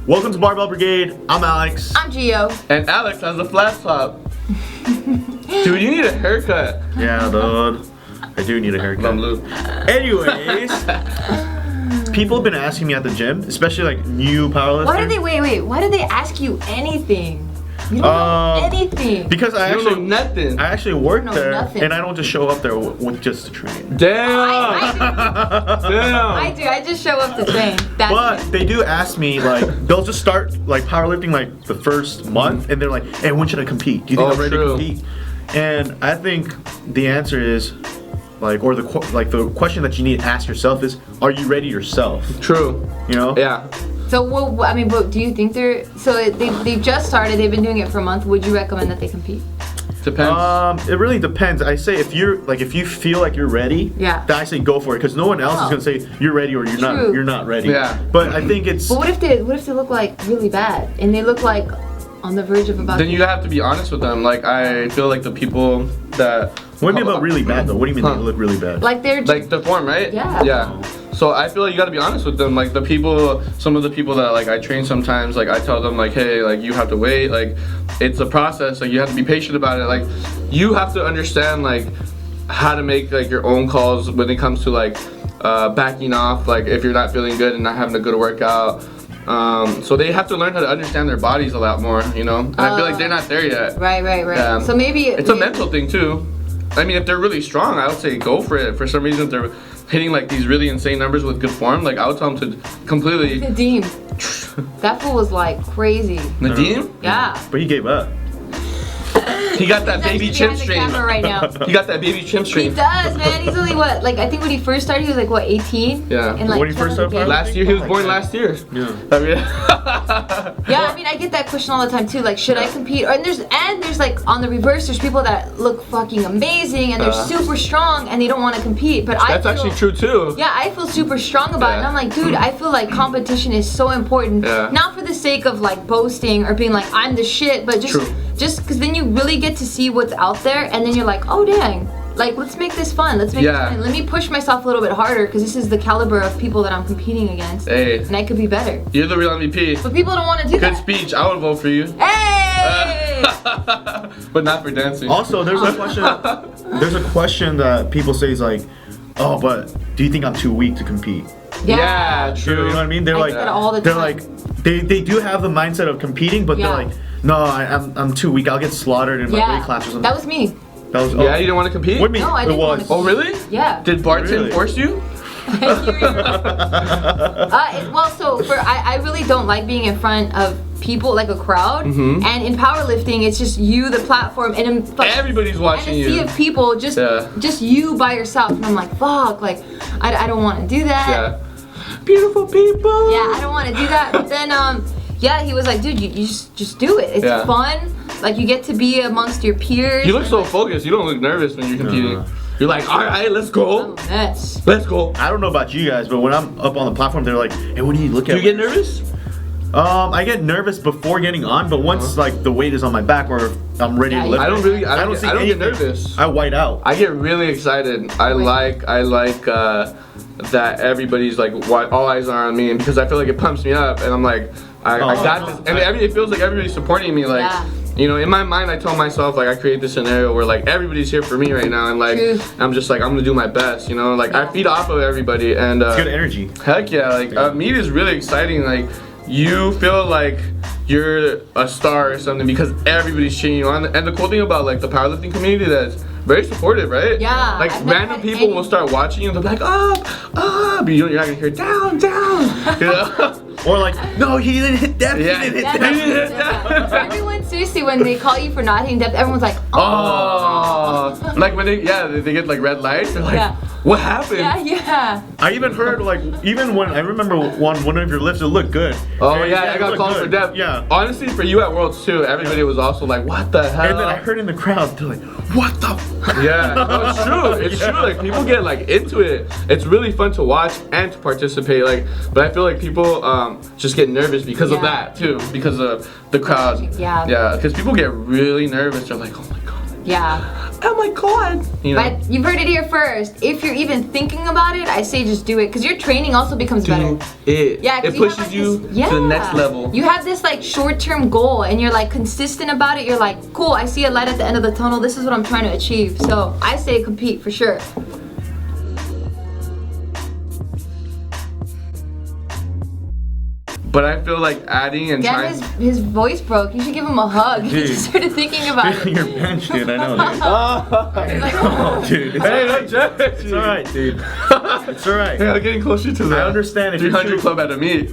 Welcome to Barbell Brigade. I'm Alex. I'm Gio. And Alex has a flat top. Dude, you need a haircut. Yeah, dude. I do need a haircut. Anyways, people have been asking me at the gym, especially like new powerlifters. Why did they ask you anything? You don't know anything. Because I don't know nothing. I actually work know there, nothing. and I don't just show up there with just to train. Damn. I do. I just show up to train. But they do ask me, like, they'll just start like powerlifting like the first month, and they're like, "Hey, when should I compete? Do you think I'm ready to compete?" And I think the answer is, like, or the question that you need to ask yourself is, are you ready yourself? True. You know? Yeah. So, well, I mean, but do you think they've just started? They've been doing it for a month. Would you recommend that they compete? Depends. It really depends. I say if you feel like you're ready, yeah, then I say go for it, because no one else is gonna say you're ready or you're not ready. Yeah. But I think it's. But what if they look like really bad and they look like on the verge of about? Then you have to be honest with them. Like, I feel like the people that. What do you mean about really bad though? What do you mean they look really bad? Like they're like the form, right? Yeah. Yeah. So I feel like you gotta be honest with them. Like some of the people that like I train sometimes, like I tell them like, hey, like you have to wait. Like it's a process. Like you have to be patient about it. Like you have to understand like how to make like your own calls when it comes to like backing off. Like if you're not feeling good and not having a good workout. So they have to learn how to understand their bodies a lot more. You know. And I feel like they're not there yet. Right. So maybe it's a mental thing too. I mean, if they're really strong, I would say go for it. For some reason, if they're hitting like these really insane numbers with good form, like I would tell them to completely. Nadim. That fool was like crazy. Nadim? Yeah. But he gave up. He got that baby chimp strain. Right now. He got that baby chimp strain. He does, man. He's only what? Like I think when he first started, he was like what, 18? Yeah. And like when he first started, last year, he was born last year. Yeah. Yeah, I mean, I get that question all the time too. Like, should I compete? And there's like on the reverse, there's people that look fucking amazing and they're super strong and they don't want to compete. But that's actually true too. Yeah, I feel super strong about it. And I'm like, dude, I feel like competition is so important. Yeah. Not for the sake of like boasting or being like I'm the shit, but just because then you really get to see what's out there, and then you're like, oh dang, like let's make this fun. Let's make it fun. Let me push myself a little bit harder because this is the caliber of people that I'm competing against. Hey. And I could be better. You're the real MVP. But people don't want to do that. Good speech. I would vote for you. Hey! But not for dancing. Also, there's a question. There's a question that people say is like, oh, but do you think I'm too weak to compete? Yeah, true. You know what I mean? They're like, that all the they're time. like, they do have the mindset of competing, but they're like, no, I'm too weak. I'll get slaughtered in my weight class or something. That was me. That was. Yeah, you didn't want to compete? What do you mean? No, I didn't want to Oh, really? Yeah. Did Barton force you? I really don't like being in front of people, like a crowd. Mm-hmm. And in powerlifting, it's just you, the platform, and everybody's watching you. And a sea of people, just you by yourself. And I'm like, fuck, like I don't want to do that. Yeah. Beautiful people. Yeah, I don't want to do that. But then, he was like, dude, you just do it. It's fun. Like you get to be amongst your peers. You look so focused. You don't look nervous when you're competing. You're like, all right, let's go. Let's go. I don't know about you guys, but when I'm up on the platform, they're like, hey, what do you look at? Do you get nervous? I get nervous before getting on, but once like the weight is on my back or I'm ready to lift, I don't get nervous. I white out. I get really excited. I like that everybody's like, all eyes are on me, and because I feel like it pumps me up, and I'm like, I got this, and it feels like everybody's supporting me, like. You know, in my mind, I tell myself, like, I create this scenario where, like, everybody's here for me right now, and, like, I'm just, like, I'm gonna do my best, you know? Like, I feed off of everybody, and, it's good energy. Heck yeah, like, meet is really exciting, like, you feel like you're a star or something because everybody's cheering you on, and the cool thing about, like, the powerlifting community that's very supportive, right? Yeah. Like, random people will start watching you, and they'll be like, up, but you're not gonna hear down, you know? Or like, no, he didn't hit depth. Yeah. He didn't hit depth. Everyone, seriously, when they call you for not hitting depth, everyone's like, oh. Like when they get like red lights, they're like, what happened? Yeah. I even heard like, even when I remember one of your lifts, it looked good. Oh I got called for depth. Yeah. Honestly, for you at Worlds too, everybody was also like, what the hell? And then I heard in the crowd, they're like, what the? Yeah, no, it's true. It's true. Like people get like into it. It's really fun to watch and to participate. Like, but I feel like people just get nervous because of that too, because of the crowd. Yeah. Yeah, because people get really nervous. They're like, oh my god. Yeah. Oh my god. You know? But you've heard it here first. If you're even thinking about it, I say just do it, because your training also becomes better. Yeah, it pushes you to the next level. You have this like short-term goal, and you're like consistent about it. You're like, cool, I see a light at the end of the tunnel. This is what I'm trying to achieve. So I say compete for sure. But I feel like adding and trying. His voice broke. You should give him a hug. He just started thinking about it. You're bench, dude. I know, dude. He's like, oh. Dude, it's Hey, alright. no, It's alright, dude. It's alright. Yeah, getting closer to the I understand if you're 300 club at a meet.